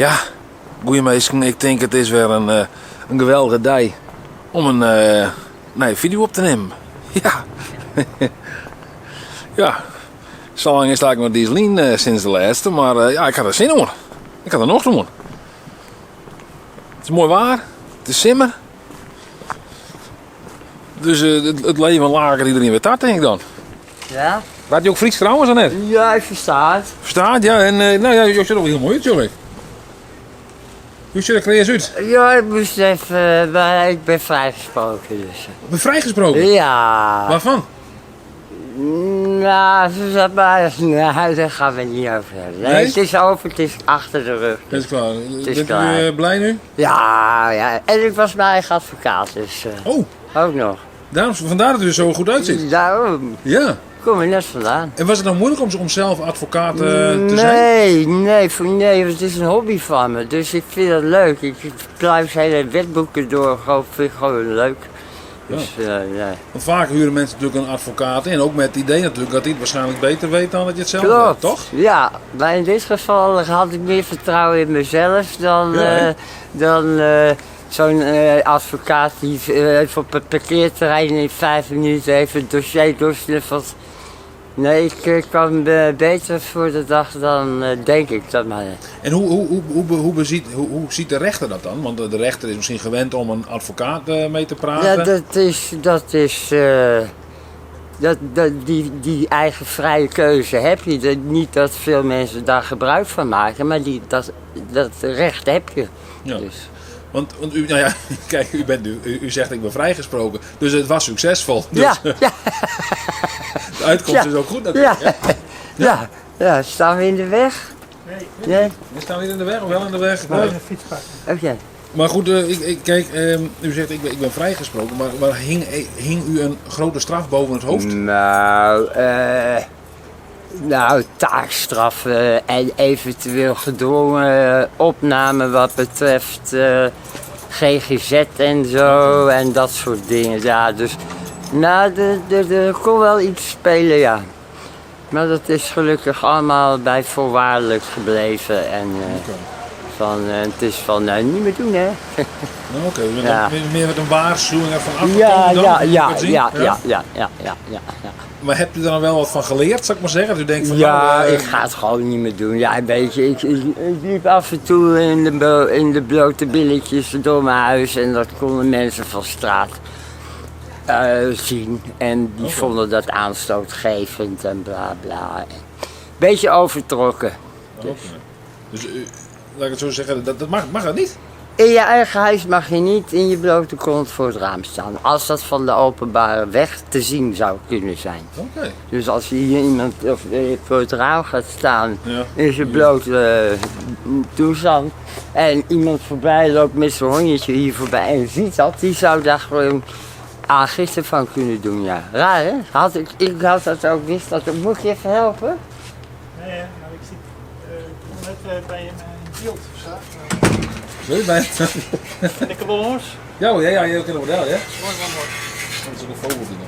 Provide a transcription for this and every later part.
Ja, goeie mensen, ik denk het is weer een geweldige dag om een video op te nemen. Ja. Ja. Zo lang is het eigenlijk met Dieselien sinds de laatste, maar ja, ik had er zin in. Ik had er nog doen. Het is mooi waar, het is simmer. Dus het leven lager iedereen weer tart, denk ik dan. Ja? Praat je ook Fries trouwens dan net? Ja, ik versta het. Verstaat, ja. En nou ja, je zit ook heel mooi uit, jongen. Hoe ziet er creëers uit? Ja, ik moest even, maar ik ben vrijgesproken dus. Ben vrijgesproken? Ja. Waarvan? Nou, ze zat maar, nou, daar gaan we niet over hebben. Nee, Nee? het is over, het is achter de rug. Dat is klaar. is Bent klaar. u blij nu? Ja, ja. En ik was mijn eigen advocaat, dus Oh, ook nog. vandaar dat u er zo goed uitziet. Daarom Ja. kom ik net vandaan. En was het nou moeilijk om zelf advocaat te zijn? Nee, het is een hobby van me, dus ik vind het leuk. Ik blijf hele wetboeken door, vind ik gewoon leuk. Dus, nee. Want vaak huren mensen natuurlijk een advocaat in. Ook met het idee natuurlijk dat hij het waarschijnlijk beter weet dan dat je het zelf Klopt, weet, toch? ja. Maar in dit geval had ik meer vertrouwen in mezelf dan zo'n advocaat die even op het parkeerterrein in 5 minuten even het dossier doorsnuffelt. Nee, ik kwam beter voor de dag dan denk ik dat maar. En hoe ziet de rechter dat dan? Want de rechter is misschien gewend om een advocaat mee te praten. Ja, die eigen vrije keuze heb je. Niet dat veel mensen daar gebruik van maken, maar dat recht heb je. Ja. Dus. Want u, nou ja, kijk, u zegt ik ben vrijgesproken, dus het was succesvol. Dus, Ja, ja. De uitkomst is ook goed natuurlijk. Ja, staan we in de weg? Nee. We staan niet in de weg of wel in de weg? Nee. Oké. Maar goed, kijk, u zegt ik ben vrijgesproken, maar hing u een grote straf boven het hoofd? Nou, taakstraf en eventueel gedwongen opname wat betreft GGZ en zo en dat soort dingen. Ja, dus nou, er kon wel iets spelen, ja. Maar dat is gelukkig allemaal bij voorwaardelijk gebleven en het is van niet meer doen, hè. Oké, Ja. meer met een waarschuwing ervan afgekomen dan? Ja. Maar hebt u er dan wel wat van geleerd, zou ik maar zeggen? Dat u denkt van, Ik ga het gewoon niet meer doen. Ja, weet je, ik liep af en toe in de blote billetjes door mijn huis en dat konden mensen van straat zien. En die vonden dat aanstootgevend en bla bla. Beetje overtrokken. Dus laat ik het zo zeggen, dat mag dat niet? In je eigen huis mag je niet in je blote kont voor het raam staan. Als dat van de openbare weg te zien zou kunnen zijn. Oké. Dus als hier iemand voor het raam gaat staan Ja. in zijn blote toestand en iemand voorbij loopt met zijn hondje hier voorbij en ziet dat, die zou daar gewoon aangifte van kunnen doen, ja. Raar, hè? Ik had dat ook wist. Moet je even helpen? Nee, nou, ik zit net bij een beeld. Sorry, bij De kabelhors? ja, je hebt een model, ja? Mooi. Dat is ook een vogeltje dan.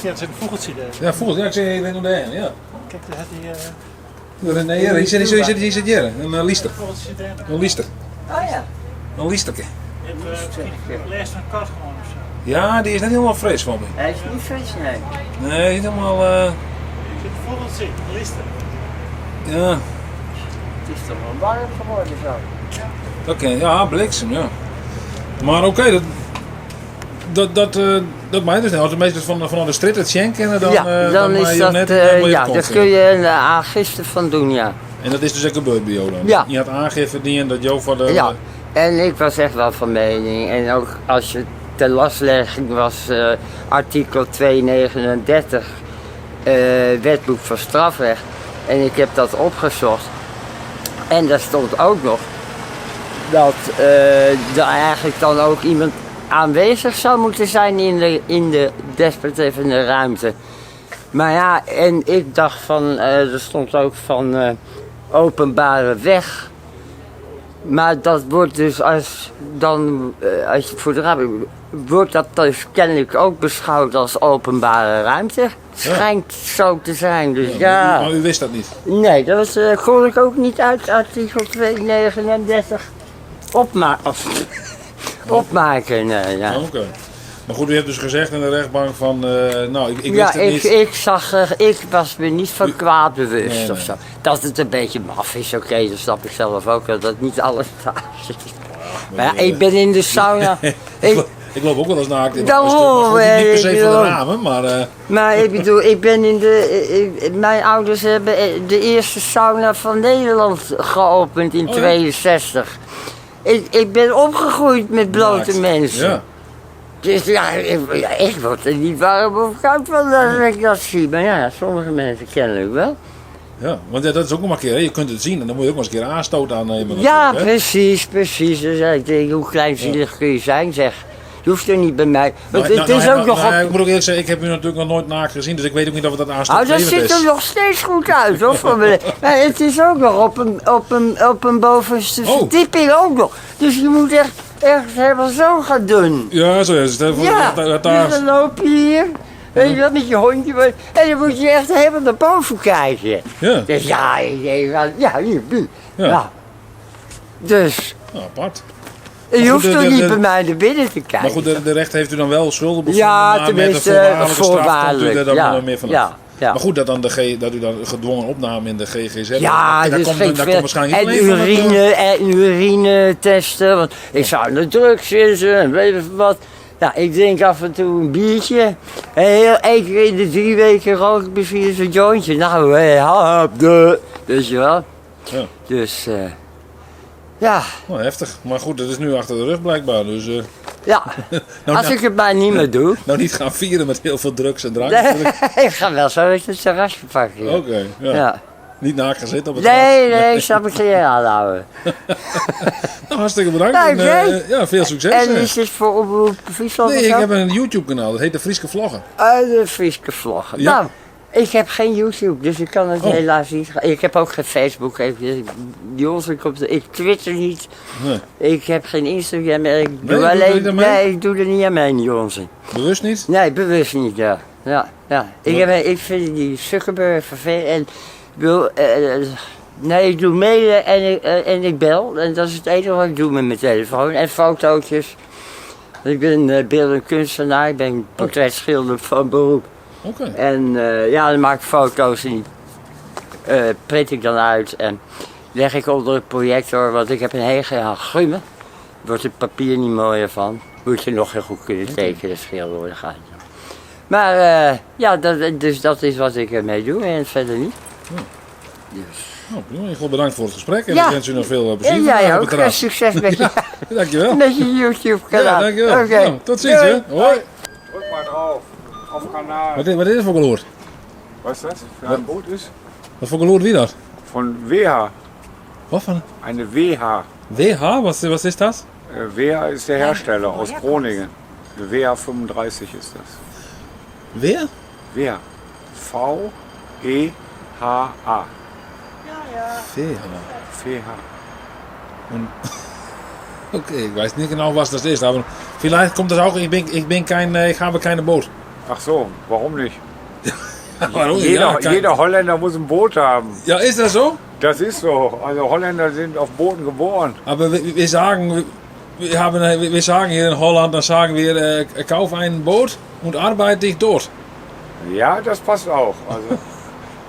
Ja, het is een vogeltje daar. Ja, vogel, ja, ik zeg je nog daar, ja. Kijk, daar had hij... Nee, hier zit hier, een liester. Een vogeltje daar. Een liester. Oh ja. Een liesterke. Je hebt misschien les van een kat gewoon of zo. Ja, die is net helemaal fris van me. Hij is niet fris, nee. Nee, niet helemaal, Je zit een vogeltje, een lister. ja. Het is toch wel warm geworden zo. Oké, ja, bliksem, ja. Maar oké, dat mij dus niet. Als de meester vanuit de street het schenken, dan is dat, daar kun je een aangifte van doen, ja. En dat is dus ook gebeurd bij jou dan? Ja. Je had aangifte die en dat jou voor de... Ja, en ik was echt wel van mening. En ook als je ter lastlegging was artikel 239 wetboek van strafrecht. En ik heb dat opgezocht. En daar stond ook nog dat er eigenlijk dan ook iemand aanwezig zou moeten zijn in de desbetreffende ruimte. Maar ja, en ik dacht van, er stond ook van openbare weg. Maar dat wordt dus als je voor de raam wordt dat dus kennelijk ook beschouwd als openbare ruimte. schijnt zo te zijn. Dus ja. Maar u wist dat niet? Nee, dat kon ik ook niet uit artikel 239 opmaken. Nee, ja. Oké. Maar goed, u hebt dus gezegd in de rechtbank van, nou, ik Ja, wist het niet. ik was me niet van kwaad bewust Nee, of zo. Dat het een beetje maf is, oké, dat snap ik zelf ook wel, dat niet alles daar zit. Maar ja, ik ben in de sauna. Ik loop ook wel eens naakt in Daarom, een stuk, maar goed, niet per se ik voor de loop. ramen, maar... Maar ik bedoel, ik ben mijn ouders hebben de eerste sauna van Nederland geopend in Oh, ja? 62. Ik ben opgegroeid met blote naakt. mensen. Ja. Dus ja, ik word er niet warm of koud van als ik dat zie. Maar ja, sommige mensen kennelijk wel. Ja, want ja, dat is ook nog maar een keer, hè. Je kunt het zien en dan moet je ook maar eens een keer aanstoot aannemen. Ja, natuurlijk, hè. precies. Dus ja, ik denk, hoe kleinzielig kun je zijn, zeg. Je hoeft er niet bij mij. Want Nou, het is ook nog op... Ik moet ook eerlijk zeggen, ik heb u natuurlijk nog nooit naakt gezien, dus ik weet ook niet of het dat aanstoot Nou, dat levend ziet er is. nog steeds goed uit, hoor. Maar het is ook nog op een bovenste Oh. verdieping ook nog. Dus je moet echt helemaal zo gaan doen. Ja, zo is het. Ja, Dat dus dan loop je hier, weet je wel, met je hondje. En dan moet je echt helemaal naar boven kijken. Ja, Dus ja, ik denk van, ja, hier, Ja. ja. Dus, nou, apart. je goed, hoeft toch de- niet de- bij mij naar binnen te kijken. Maar goed, de rechter heeft u dan wel schuldig bevonden, Ja, maar met tenminste, een voorwaardelijke straf komt u voorwaardelijk, er dan ja, wel meer vanaf. ja, ja. Maar goed, dat u dan gedwongen opname in de GGZ. Ja, daar dus komt, geen daar komt waarschijnlijk en niet alleen van het, urine testen, want ik zou naar drugs in en weet je wat. Ja, ik drink af en toe een biertje. Heel één keer in de 3 weken rook ik misschien eens een jointje. Nou, weet je wel. Ja. Dus, ja, nou, heftig. Maar goed, dat is nu achter de rug blijkbaar. Dus ja. nou, Als ik het maar niet meer doe. nou niet gaan vieren met heel veel drugs en drank. Nee, natuurlijk. ik ga wel zo eens het terrasje pakken. Ja. Oké, ja. Ja. Niet naakt gaan zitten op het Nee, ik zal me geen aanhouden. Nou, hartstikke bedankt. Nou, En, oké. ja, veel succes. En is dit voor Omroep Friesland Nee, of ik zo? heb een YouTube-kanaal. Dat heet De Frieske Vloggen. De Frieske vloggen. Ja. Nou, ik heb geen YouTube, dus ik kan het Oh. helaas niet. Ik heb ook geen Facebook. Ik twitter niet. Nee. Ik heb geen Instagram. Ik doe doe je alleen. niet aan mee? Nee, ik doe er niet aan mee, die onzin. Bewust niet? Nee, bewust niet, ja. Ja. Ik vind die Zuckerberg vervelend. En ik wil, nee, ik doe mailen en ik bel. En dat is het enige wat ik doe met mijn telefoon. En fotootjes. Ik ben beeldend kunstenaar. Ik ben portretschilder van beroep. Oké. En ja, dan maak ik foto's en die print ik dan uit en leg ik onder het projector, want ik heb een hele gummen. Wordt het papier niet mooier van. Moet je nog heel goed kunnen tekenen, schilderen, dat gaat niet. Maar ja, dus dat is wat ik ermee doe en verder niet. Dus. Nou, prima. In ieder geval bedankt voor het gesprek en Ja. ik wens u nog veel plezier. En jij vandaag ook, betrapt. succes met je, Dankjewel. met je YouTube-kanaal. Ja, dankjewel. Oké. Nou, tot ziens, hè. Hoi. Drück mal drauf. Auf Kanal. Wat is dat voor geloer? Was das für ein Boot ist? Wat voor geloer wie dat? Von WH. Wat van? Eine WH. WH? Was is dat? WH ist der Hersteller aus Groningen. De WH 35 ist das. Weer? WH. V-E-H-A. VH. VH. Oké, ik weet niet genau was das ist, aber vielleicht kommt das auch, ich habe keine Boot. Ach so, warum nicht? Warum? Jeder Holländer muss ein Boot haben. Ja, ist das so? Das ist so. Also Holländer sind auf Booten geboren. Aber wir sagen, wir sagen hier in Holland, dann sagen wir, kauf ein Boot und arbeite dich dort. Ja, das passt auch. Also,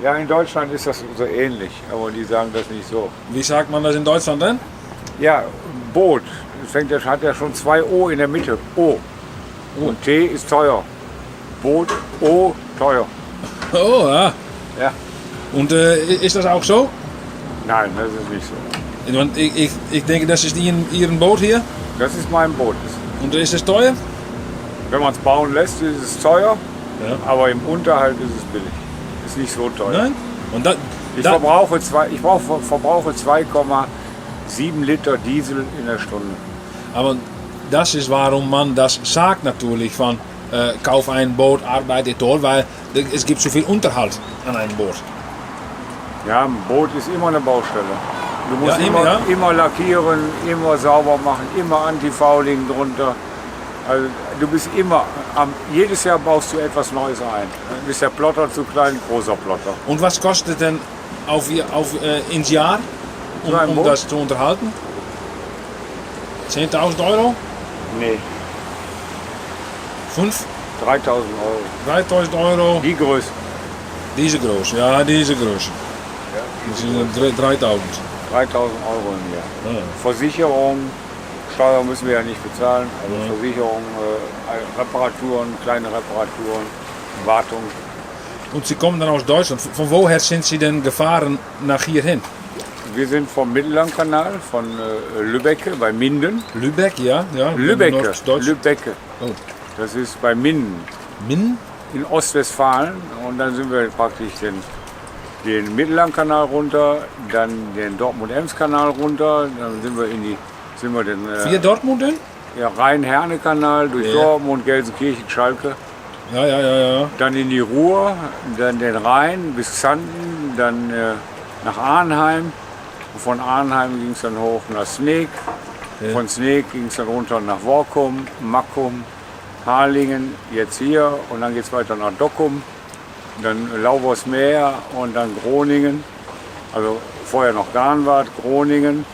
ja, in Deutschland ist das so ähnlich, aber die sagen das nicht so. Wie sagt man das in Deutschland denn? Ja, Boot. Hat ja schon 2 O in der Mitte. O. Und T ist teuer. Boot, O, teuer. Oh, ja. Ja. Und ist das auch so? Nein, das ist nicht so. Want ik denk, dat is hier een boot hier. Das ist mein Boot. Und ist es teuer? Wenn man es bauen lässt, ist es teuer, Ja. aber im Unterhalt ist es billig. Ist nicht so teuer. Nein? Und dat, Ich dat, verbrauche 2,7 Liter Diesel in der Stunde. aber das ist, warum man das sagt natürlich von kauf ein Boot, arbeite dort, weil es gibt so viel Unterhalt an einem Boot. Ja, ein Boot ist immer eine Baustelle. Du musst Ja, immer, ja. immer lackieren, immer sauber machen, immer Antifouling drunter. Also du bist immer, jedes Jahr baust du etwas Neues ein. Ist der Plotter zu klein, großer Plotter. Und was kostet denn ins Jahr, So ein um Boot? das zu unterhalten? 10.000 Euro? Nee, 5? 3.000 Euro. 3.000 Euro? Die Größe. Diese Größe, ja, diese Größe. Das sind 3.000. 3.000 Euro im Jahr. Ja. Versicherung, Steuer müssen wir ja nicht bezahlen. Also Versicherung, Reparaturen, kleine Reparaturen, Wartung. Und Sie kommen dann aus Deutschland. Von woher sind Sie denn gefahren nach hierhin? Wir sind vom Mittellandkanal, von Lübbecke bei Minden. Lübeck, ja? Ja, Lübbecke, Norddeutsch. Lübbecke. Oh. Das ist bei Minden Min? in Ostwestfalen. Und dann sind wir praktisch den Mittellandkanal runter, dann den Dortmund-Ems-Kanal runter, dann sind wir den Via Dortmunden? ja, Rhein-Herne-Kanal durch Ja. Dortmund, Gelsenkirchen, Schalke. Ja. Dann in die Ruhr, dann den Rhein bis Xanten, dann nach Arnheim. Von Arnheim ging es dann hoch nach Sneek. Ja. Von Sneek ging es dann runter nach Workum, Mackum, Harlingen, jetzt hier. Und dann geht es weiter nach Dokkum, dann Laubersmeer und dann Groningen. Also vorher noch Garnwart, Groningen,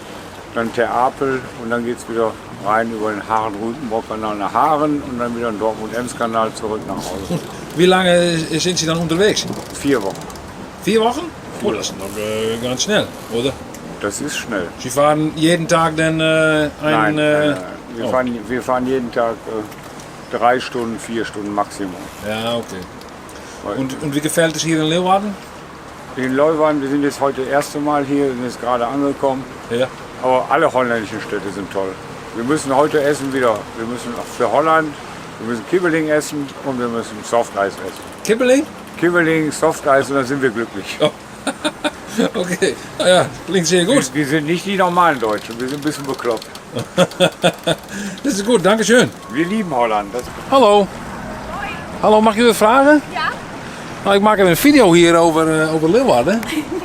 dann Terapel und dann geht es wieder rein über den Haaren-Rütenbrock-Kanal nach Haaren und dann wieder den Dortmund-Ems-Kanal zurück nach Hause. Wie lange sind Sie dann unterwegs? 4 Wochen. 4 Wochen? Oh, das ist noch ganz schnell, oder? Das ist schnell. Sie fahren jeden Tag dann Nein, wir, oh. wir fahren jeden Tag 3 Stunden, 4 Stunden Maximum. Ja, okay. Und wie gefällt es hier in Leeuwarden? In Leeuwarden, wir sind jetzt heute das erste Mal hier, sind jetzt gerade angekommen. Ja. Aber alle holländischen Städte sind toll. Wir müssen heute essen wieder. Wir müssen auch für Holland, wir müssen Kibbeling essen und wir müssen Softeis essen. Kibbeling? Kibbeling, Softeis und dann sind wir glücklich. Oh. Okay, ja, klingt sehr gut. Wir sind nicht die normalen Deutschen, wir sind ein bisschen bekloppt. Das ist gut, danke schön. Wir lieben Holland. Das Hallo. Hallo, mag ik u wat vragen? Ja. Nou, ik maak even een video hier over Leeuwarden.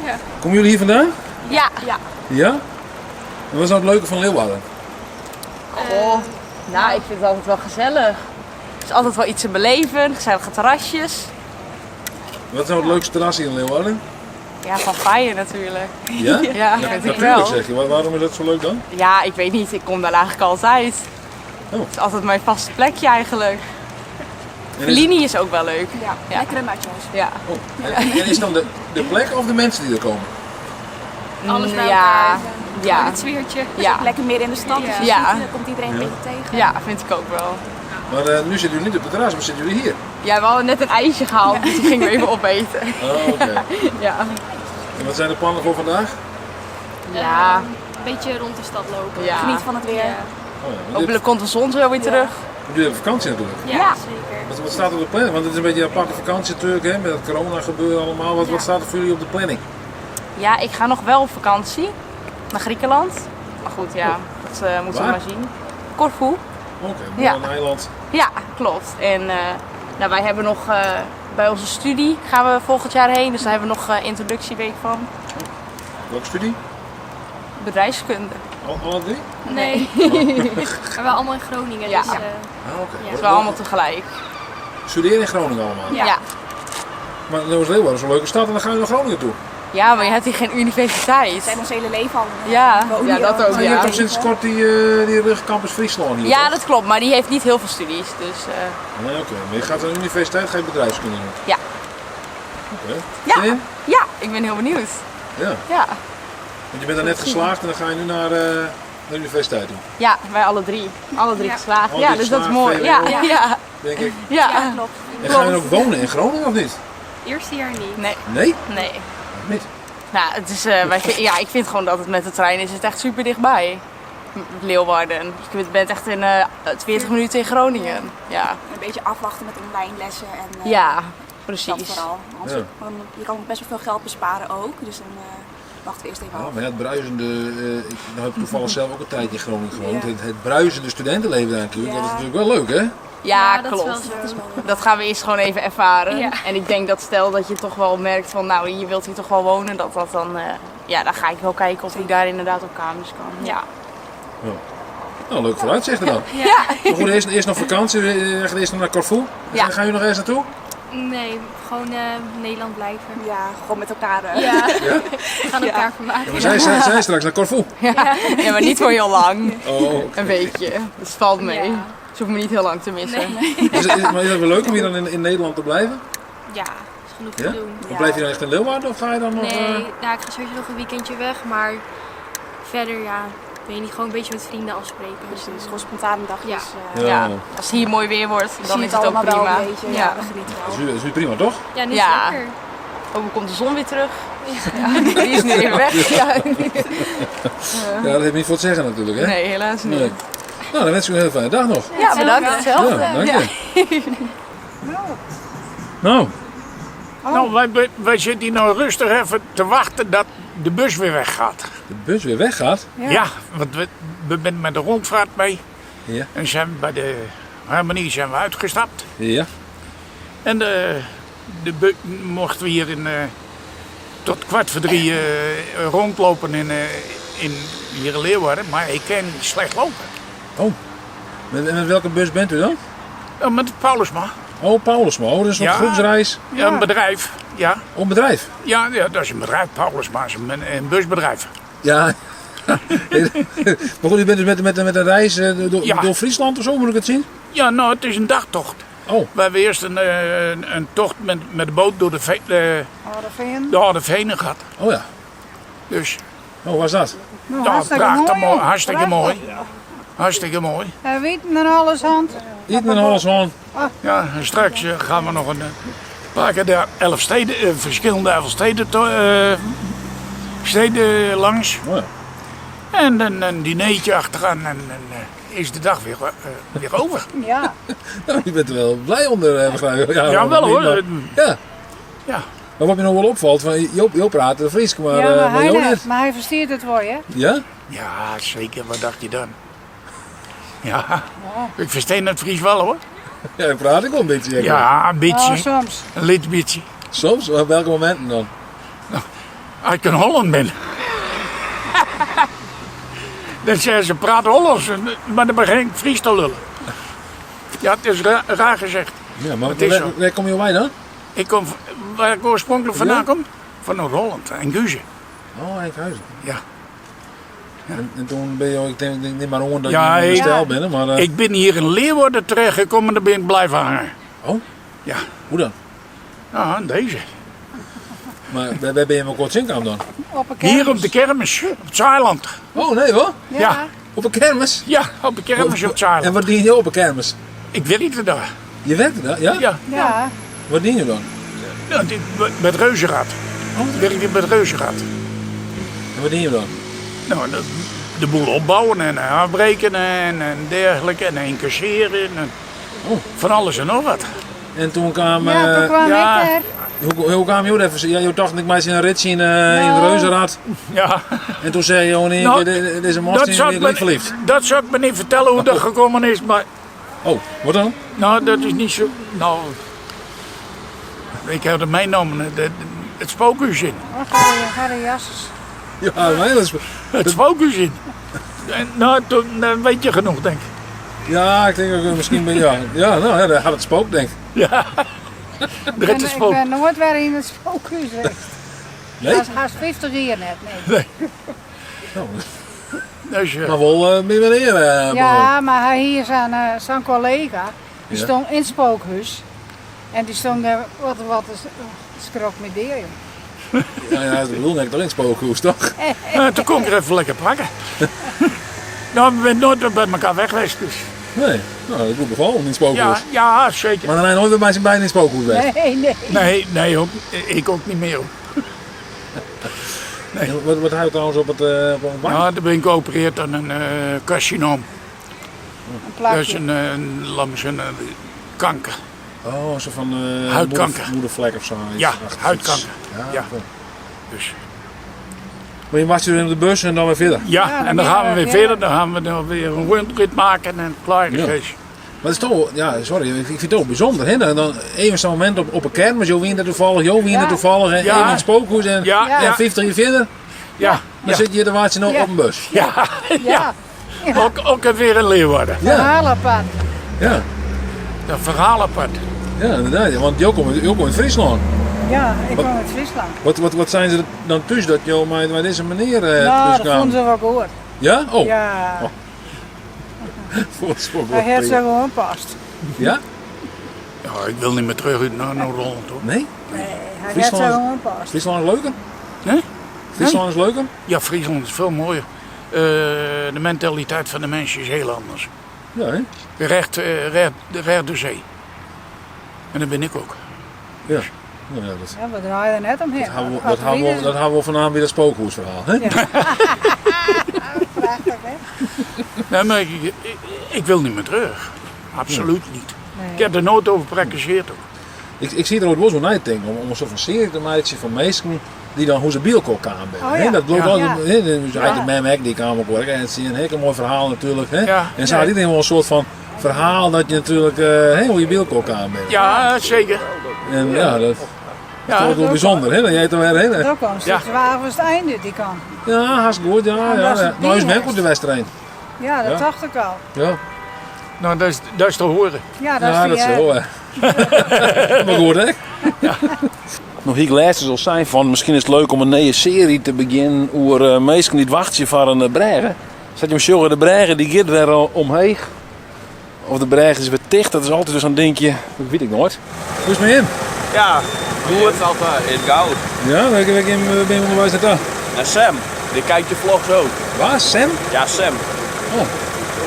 Ja. Komen jullie hier vandaan? Ja. Ja. Ja? En wat is nou het leuke van Leeuwarden? Oh, nou, ik vind het altijd wel gezellig. Er is altijd wel iets te beleven, gezellige terrasjes. Wat is nou het leukste terras hier in Leeuwarden? Ja, van Faaien natuurlijk. Ja? Ja, vind ik Natuurlijk wel. zeg je. Waarom is dat zo leuk dan? Ja, ik weet niet. Ik kom daar eigenlijk altijd. Oh. Het is altijd mijn vaste plekje eigenlijk. En is, Linie is ook wel leuk. Ja, lekkere matjes. Ja. oh, en is dan de plek of de mensen die er komen? Alles bij Ja. elkaar. Ja. Het sfeertje. Ja. Lekker meer in de stad. Dus je Ja. ziet, komt iedereen een beetje tegen. Ja, vind ik ook wel. Maar nu zitten jullie niet op het terras, maar zitten jullie hier? Ja, we hadden net een ijsje gehaald, dus die gingen we even opeten. Oh, oké. Ja. En wat zijn de plannen voor vandaag? Ja. Een beetje rond de stad lopen. Ja. Geniet van het weer. Oh, ja. Jullie Hopelijk komt de zon zo weer terug. hebben vakantie natuurlijk. Ja, zeker. Wat staat er op de planning? Want het is een beetje een aparte vakantie natuurlijk, hè? Met het corona gebeuren allemaal. Wat staat er voor jullie op de planning? Ja, ik ga nog wel op vakantie naar Griekenland. Maar goed, ja, dat moeten we Waar? maar zien. Corfu. Oké, Ja. een eiland. Ja, klopt. En nou, wij hebben nog bij onze studie gaan we volgend jaar heen. Dus daar hebben we nog introductieweek van. Welke studie? Bedrijfskunde. Alle drie? Nee. Maar wel allemaal in Groningen. Ja. Dus, Ah, oké. Dat is wel allemaal tegelijk. Studeren in Groningen allemaal? Ja. Ja. Maar Leeuwarden is een leuke stad en dan ga je naar Groningen toe. Ja, maar je hebt hier geen we universiteit. zijn ons hele leven al. Ja, wonen ja hier dat al. ook. Maar je hebt Ja. toch sinds kort die Campus Friesland hier? Ja, toch? dat klopt. Maar die heeft niet heel veel studies. Dus Nee, oké. Maar je gaat naar de universiteit, ga je bedrijfskunde doen? ja. Oké. Ja. Zin in? Ja, ik ben heel benieuwd. Ja. Ja. Want je bent er net geslaagd en dan ga je nu naar de universiteit toe. Ja, wij alle drie. Alle drie Ja. geslaagd. Alle Ja, drie dus dat is geslaagd, mooi. VWO. Ja, Ja. ja. Denk ik. Ja. Ja, klopt. En ga je dan ook wonen in Groningen of niet? Eerste jaar niet. Nee, Nee? nee. Niet? Nou, het is, ja, ik vind gewoon dat het met de trein is het echt super dichtbij. Leeuwarden. Je bent echt in 20 minuten in Groningen. Ja, Een beetje afwachten met online lessen. En, ja Dat precies. vooral. Ja. Want je kan best wel veel geld besparen ook. Dus dan wachten we eerst even Ja, af. maar ja, het bruisende, ik heb toevallig zelf ook een tijdje in Groningen gewoond. Ja. Het bruisende studentenleven daar natuurlijk, Ja. dat is natuurlijk wel leuk hè? Ja, dat is wel klopt. zo. Dat is wel leuk. Dat gaan we eerst gewoon even ervaren. Ja. En ik denk dat stel dat je toch wel merkt van nou, je wilt hier toch wel wonen, dan, ja, dan ga ik wel kijken of ik daar inderdaad op kamers kan. Ja. Nou, leuk vooruitzichten dan. Ja. Maar goed, eerst nog vakantie, eerst nog naar Corfu. Ja. Gaan jullie nog ergens naartoe? Nee, gewoon Nederland blijven. Ja, gewoon met elkaar. Ja, we gaan elkaar vermaken. Maar zij straks naar Corfu. Ja, maar niet voor heel lang. Oh. Een weekje. Dat valt mee. Ja. Dus hoef me niet heel lang te missen. Maar is het wel leuk om hier dan in Nederland te blijven? Ja, is genoeg Ja? te doen. Of blijf je dan echt in Leeuwarden of ga je dan nog... Nee, nou, ik ga sowieso nog een weekendje weg, maar verder ja, weet je niet, gewoon een beetje met vrienden afspreken. Precies, gewoon spontane dagjes. Ja. Ja, als het hier mooi weer wordt, dan zie is het het ook allemaal prima. wel een beetje. Ja, Ja. we genieten Dat wel. is weer prima, toch? Ja, nu is Ja. het lekker. Oh, dan komt de zon weer terug. Ja, die is nu weer weg. Ja. Ja, dat heb je niet voor te zeggen natuurlijk, hè? Nee, helaas niet. Nee. Nou, dan wens ik u een hele fijne dag nog. Ja, bedankt. Ja, Hetzelfde. dank je. Nou, Nou, wij zitten hier nou rustig even te wachten dat de bus weer weggaat. de bus weer weggaat. Ja, want we zijn met de rondvaart mee. Ja. En zijn bij de Harmonie zijn we uitgestapt. Ja. En mochten we hier tot 2:15 rondlopen in hier in Leeuwarden. Maar ik kan slecht lopen. Oh. Met welke bus bent u dan? Met het Paulusma. Oh, Paulusma. Oh, dat is een Ja. groepsreis. Ja, een bedrijf. Ja. Op bedrijf. Ja, dat is een bedrijf. Paulusma is een busbedrijf. Ja. Maar goed, u bent dus met een reis Ja. door Friesland of zo, moet ik het zien? Ja, nou, het is een dagtocht. Oh. We hebben eerst een tocht met de boot door de Venen gehad. Oh ja. Dus Oh, was dat? ja, prachtig mooi. Hartstikke mooi. Hartstikke mooi. Hij weet er alles aan. Niet met alles van. Ja, en straks gaan we nog een paar keer de 11 steden, verschillende 11 steden, steden langs. Oh ja. En dan een dinertje achteraan en is de dag weer over. Ja. Nou, je bent er wel blij onder, begrijp ik. Ja, wel hoor. Ja. Ja. Maar wat me nog wel opvalt, van Joop praat de Fries, maar, Ja, maar Jo niet. maar hij versteert het wel, hè? Ja? Ja, zeker. Wat dacht je dan? Ja, ik versta het Fries wel hoor. Ja, dan praat ik wel een beetje. Ja, een Oh, beetje. soms. Een licht beetje. Soms, op welke momenten dan? Als ik in Holland ben. Dan zeggen ze, praat Hollands, maar dan begin ik Fries te lullen. Ja, het is raar gezegd. Ja, maar Het is zo. waar kom je bij dan? Ik kom, waar ik oorspronkelijk vandaan Ja? kom? Van Noord-Holland, en Guze. Oh, Enkhuizen. Ja. En toen ben je, ik denk niet maar gewoon dat Ja, je in de ik- stijl bent, maar... Ik ben hier in Leeuwarden terechtgekomen en daar ben ik blijven hangen. Oh, Ja, hoe dan? ja deze. Maar waar ben je met kort zinkamp dan? Op een Hier kermis. op de kermis, op het Zeiland. Oh, nee hoor. Ja, Op een kermis? ja, op de kermis op het En Zeiland. wat dien je op een kermis? Ik werkte daar. Je werkte daar, ja? Ja, Ja. Wat dien je dan? ja met Reuzenrad. Ik werkte met Reuzenrad. En wat dien je dan? Nou, de boel opbouwen en afbreken en dergelijke. En incasseren en van alles en nog wat. En toen kwam... Ja, toen kwam ja. ik er. hoe kwam je even? Ja, je dacht ik mij in een rit zien in het Reuzenrad. Ja, En toen zei je, oh nee, Nou, deze man is niet verliefd. dat zou ik me niet vertellen hoe dat gekomen is, maar Oh, wat dan? nou, dat is niet zo. Nou, ik heb er meegenomen, het spookhuis in. Oh, ga de jasses. Ja, maar dat is... Het spookhuis in. En, nou, dan weet je genoeg, denk ik. Ja, ik denk ook misschien ben ja. Ja, nou ja, daar gaat het spook, denk ik. Ja, er is het Ik spook. ben nooit weer in het spookhuis geweest. Nee? Dat is 50 jaar net, nee. Nou, Dus, maar wel meer wanneer. Ja, maar hij hier zijn collega, die Ja. stond in het spookhuis. En die stond daar, wat is schrok met deer, joh. Ja, dat bedoel ik toch in het spookhuis, toch? toen kon ik er even lekker pakken. Nou, we zijn nooit bij elkaar weg geweest, dus. Nee, nou, dat is goed bevallen in het spookhuis. Ja, ja, zeker. Maar dan zijn nooit bij mij zijn bijna in het spookhuis geweest. Nee. Nee, ook, ik ook niet meer. Hoor. En wat houdt trouwens op het bank? Ja, dan ben ik geopereerd aan een carcinoom. Een Dat is plakje. laat me zeggen, kanker. Oh, zo van Huidkanker. moedervlek of zo. iets Ja, achtigs. huidkanker. Ja, Ja. goed. Dus, Maar je wacht je op de bus en dan weer verder. ja, dan en dan ben gaan je we weer weer verder. Dan gaan we dan weer een rondrit maken en klaar is Ja. het. Maar het is toch, ja, sorry, ik vind het ook bijzonder. Hè? Dan even zo'n moment op een kermis, Jo wint er toevallig, Jo wint er Ja. toevallig. En Ja. even in het spookhuis en, Ja, en ja. 50 jaar verder, Ja, dan zit je de waardje nog Ja. op een bus. ja, ja. Ja. Ook weer in Leeuwarden. Verhalenpad. Ja, Dat verhalenpad. ja inderdaad. Ja, want je komt uit Friesland. Ja, ik kom uit Friesland. Wat zijn ze dan thuis dat je met deze meneer Nou, thuis dat kwam? vonden ze wel goed. Ja? Oh. Ja, Voor hij heeft ze gewoon past. Ja? Ja, ik wil niet meer terug naar Noord-Holland hoor. Nee? Nee, hij heeft Friesland- ze gewoon past. Friesland is leuker? Nee? Friesland is leuker? Ja, Friesland is veel mooier. De mentaliteit van de mensen is heel anders. Ja, hè? Recht de zee. En dat ben ik ook. Ja. Nou, ja, dat... Ja, we draaien er net omheen. Dat hebben we vanavond weer dat spookhoesverhaal. Hè? Ja. Prachtig, hè? Nee, maar ik wil niet meer terug. Absoluut niet. Nee. Ik heb er nooit over praktiseerd ook. Ik zie er ook wel zo'n uitding om een soort van serie te maken van mensen die dan hoe ze bielkool kwamen. Oh, ja. Dat loopt Ja. ook. Ja. Dus eigenlijk met Mac die kwam ook hoor. En het is een heel mooi verhaal natuurlijk. Hè? Ja. En ze had iedereen wel een soort van verhaal dat je natuurlijk hoe je bielkool kwam bent. Ja, zeker. En ja, dat Ja, is toch wel bijzonder. Hè? Dat jij toch weer heel Daar komt ze. Ja. Het waren het einde, die kant. Ja, hartstikke goed. Ja, dat is ja. het Nou is ding, Mac op de wedstrijd. Ja, dat Ja. dacht ik al. Ja, Nou, dat is te horen. Ja, dat ja is dat die, is zo. Hè. Maar goed, hè? Nog hier gelezen zal zijn van misschien is het leuk om een nieuwe serie te beginnen over mensen die wachten voor een bregen. Zet je hem zeggen, de bregen die gaat weer omheen. Of de bregen is weer dicht, dat is altijd dus een dingetje, dat weet ik nooit. Hoe is het met hem? Ja, doe het altijd in goud. Ja, welke ben je onderwijs naar daar? En Sam, die kijkt je vlogs ook. Waar? Sam? Ja, Sam. Oh,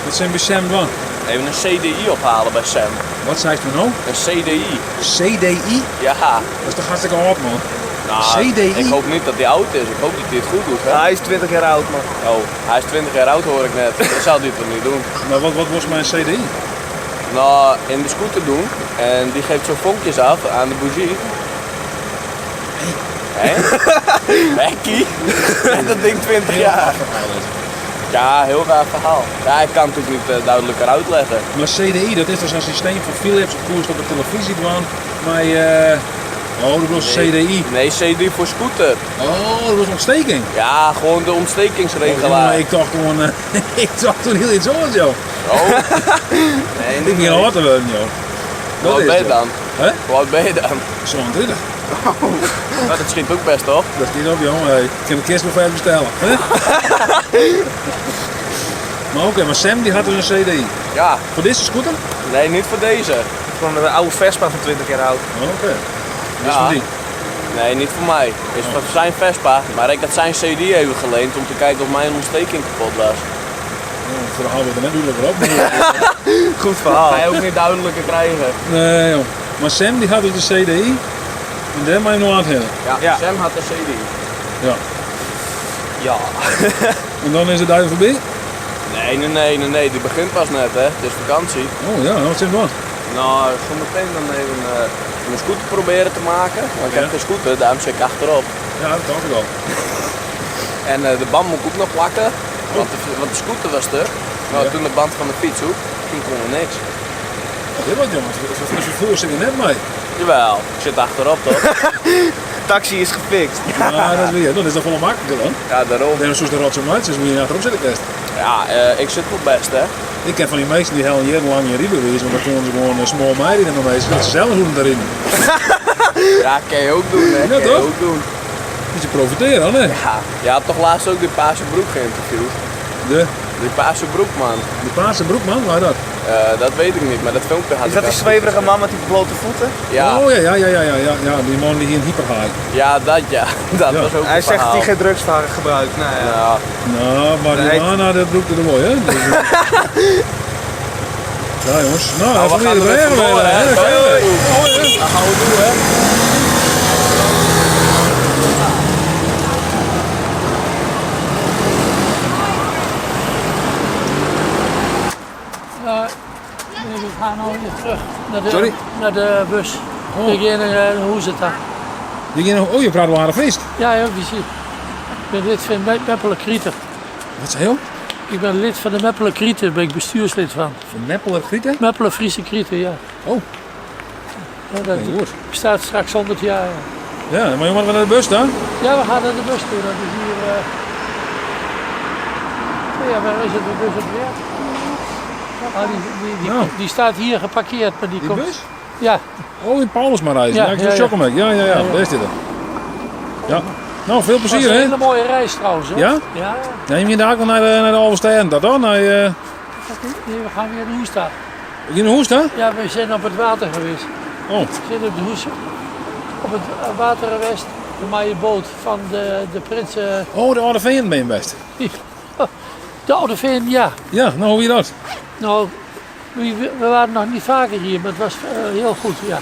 wat zijn bij Sam dan? Even een CDI ophalen bij Sam. Wat zei je nou? Een CDI. CDI? Ja. Dat is toch hartstikke hard man. Nou, CDI? ik hoop niet dat hij oud is. Ik hoop dat hij het goed doet. Hè? Hij is 20 jaar oud, man. Oh, hij is 20 jaar oud hoor ik net. Dat zou hij toch niet doen. Maar wat was mijn CDI? Nou, in de scooter doen. En die geeft zo vonkjes af aan de bougie. Hé? Hekkie? En dat ding 20 jaar. Ja, heel raar verhaal. Ja, ik kan het natuurlijk niet duidelijker uitleggen. Maar CDI, dat is dus een systeem van Philips of koers op de televisie doen. Maar dat was CDI. Nee, CDI voor scooter. Oh, dat was ontsteking. Ja, gewoon de ontstekingsregelaar. Oh, ik dacht gewoon, ik dacht toen heel iets anders, joh. Oh. Nee, Ik niet ging hard te worden, joh. Hoe oud ben je dan? Hè? Hoe oud ben je dan? Zo'n 20. Nou, dat schiet ook best, toch? Dat schiet op, jongen. Hey. Ik heb een kist nog even bestellen. Hè? Maar oké, maar Sam die had dus een CDI. Ja. Voor deze scooter? Nee, niet voor deze. Gewoon een oude Vespa van 20 jaar oud. Oké. Dus Ja. voor die. Nee, niet voor mij. Is van zijn Vespa. Maar ik had zijn CD even geleend om te kijken of mijn ontsteking kapot was. Het verhaal wordt er net duidelijker op. Goed verhaal. Ga je ook niet duidelijker krijgen. Nee, joh. Maar Sam die had dus een CDI. En daar moet je nog aan het hebben. Ja, Sam had een CD. Ja. Ja. En dan is het daar voorbij? Nee, die begint pas net, hè. Het is vakantie. Oh ja, wat zit wat? Nou, zometeen dan even een scooter proberen te maken. Want ik heb geen scooter, daarom zit ik achterop. Ja, dat dacht ik al. En de band moet ik ook nog plakken, want de scooter was stuk. Nou, toen de band van de fiets ook, ging gewoon niks. Dit wat jongens, als je voor zit je net mee. Jawel, ik zit achterop toch? Taxi is gefixt. Ja, dat is weer. Dat is toch wel makkelijker dan? Ja, daarom. Dan zoals de rotzooi uit, dus moet je achterop zitten testen. Ja, ik zit wel best hè. Ik ken van die meesten die heel jarenlang in Riebewees, want dan konden ze gewoon een small meiden in de meesten. Dat ze zelf doen daarin. Ja, kan je ook doen hè. Ja, Kan je toch? ook doen. Dus je profiteren dan, hè? Ja, je had toch laatst ook die paarse broek geïnterviewd? Die paarse broek man. Die paarse broek man, waar dat? Dat weet ik niet, maar dat filmpje had Is ik dat die al- zweverige man met die blote voeten? Ja. Oh ja, die man die hier een hyperhaai. Ja, dat ja. Dat Ja. was ook Hij een zegt dat verhaal. hij geen drugs gebruikt. Nou ja. Ja. Nou, maar die Nee. Anna, dat broek er mooi, hè? Dus, ja jongens, nou, Nou, even we gaan weer de er bergen even door, mee, hè. hè? Hoi. Dat gaan we doen hè. We gaan nou weer terug naar de, Sorry? naar de bus. Ik ga naar hoe zit dat? Oh, je praat wel aan de feest. Ja, wie ziet. Ik ben lid van Meppelen Krieten. Wat zei je? Ik ben lid van de Meppelen Krieten, daar ben ik bestuurslid van. Van Meppelen Krieten? Meppelen Friese Krieten, ja. Oh. Ja, dat goed. bestaat straks 100 jaar. Ja, Ja, maar jongen, we naar de bus dan? ja we gaan naar de bus toe. Dat is hier Ja, waar is het de bus op weg? Die staat hier geparkeerd. Maar die komt... bus? Ja. Oh, in Paulusmarijs. Ja, ik doe Chocomec. Ja. Daar is dit er. Ja. Nou, veel plezier, hè? Dat is een hele mooie reis trouwens, hè? Ja? Ja. Ja, je moet daar ook wel naar de Alverstein. Dat dan? Nee, we gaan weer naar Hoesta. In de Hoesta? Ja, we zijn op het water geweest. Oh. We zijn op de Hoesta. Op het water geweest. De mooie boot van de prins. Oh, de Oude Veen ben je best. De Oude Veen, ja. Ja, nou hoe je dat? Nou, we waren nog niet vaker hier, maar het was heel goed, ja.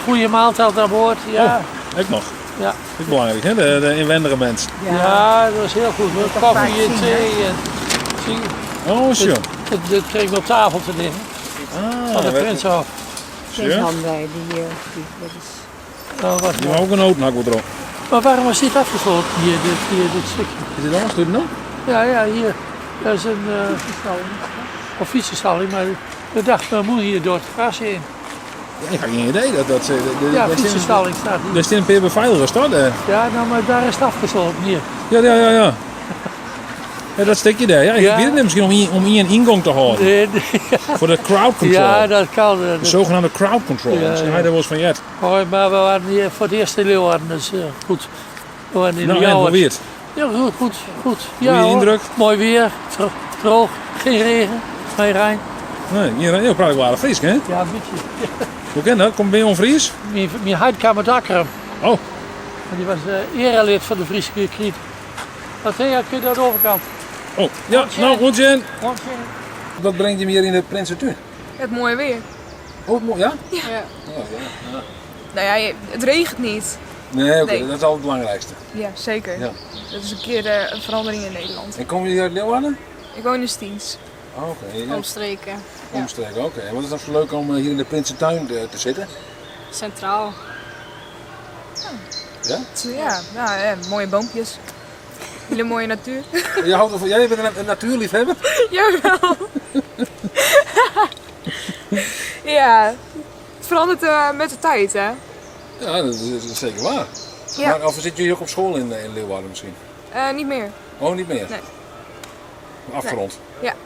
Goede maaltijd aan boord, ja. Oh, ik nog. Ja. Dat is belangrijk, hè? De inwendige mens. Ja, dat was heel goed. Koffie en thee en zingen. Oh, zo. Dat kreeg ik op tafel te liggen. Van de prins af. Geen hand bij, die Die mag ook een auto erop. Maar waarom was dit afgesloten hier, dit stukje? Is dit alles? Doe je het nog? Ja, hier. Dat is een fietsenstalling, maar we dachten, we moeten hier door het gras heen. Ik had geen idee dat ze... Ja, fietsenstalling staat hier. Er staat een paar beveiligers, toch? Ja, nou, maar daar is het afgesloten, hier. Ja. Ja, dat stukje daar. Ja, ik weet het niet, misschien om hier een ingang te houden. Nee. Voor de crowd control. Ja, dat kan. De zogenaamde crowd control. Ja, Misschien had je daar wel eens van jet. Oh, maar we waren hier voor het eerst in Leeuwarden, dus goed. We waren in Nou, en hoe weer het? Ja, goed. Hoe Ja, je hoor. indruk? Mooi weer, droog, geen regen, geen regn. Nee, hier praat ik wel aardig Fries, hè? Ja, een beetje. Hoe ken dat? Kom ben je onvries? Mijn huidkamer Dakkerum. Oh. En die was erelid van de Friese Kriet. Wat zei je, kun je aan de overkant? Oh, ja, nou, goed Jen. Rondje. Wat brengt je hier in de Prinsentuin? Het mooie weer. Oh, mooi, ja? Ja. Nou ja, het regent niet. Nee, oké, Nee. dat is al het belangrijkste. Ja, zeker. Ja. Dat is een keer een verandering in Nederland. En kom je hier uit Leeuwarden? Ik woon in Stiens. Oh, oké. Ja. Omstreken. Omstreken, oké. En wat is dat zo leuk om hier in de Prinsentuin te zitten? Centraal. Ja? Ja, mooie boompjes. Hele mooie natuur. Jij bent een natuurliefhebber? Jawel. Ja, het verandert met de tijd, hè? Ja, dat is zeker waar. Ja. Maar of zit je ook op school in Leeuwarden misschien? Niet meer. Oh, niet meer? Nee. Afgerond? Nee. Ja.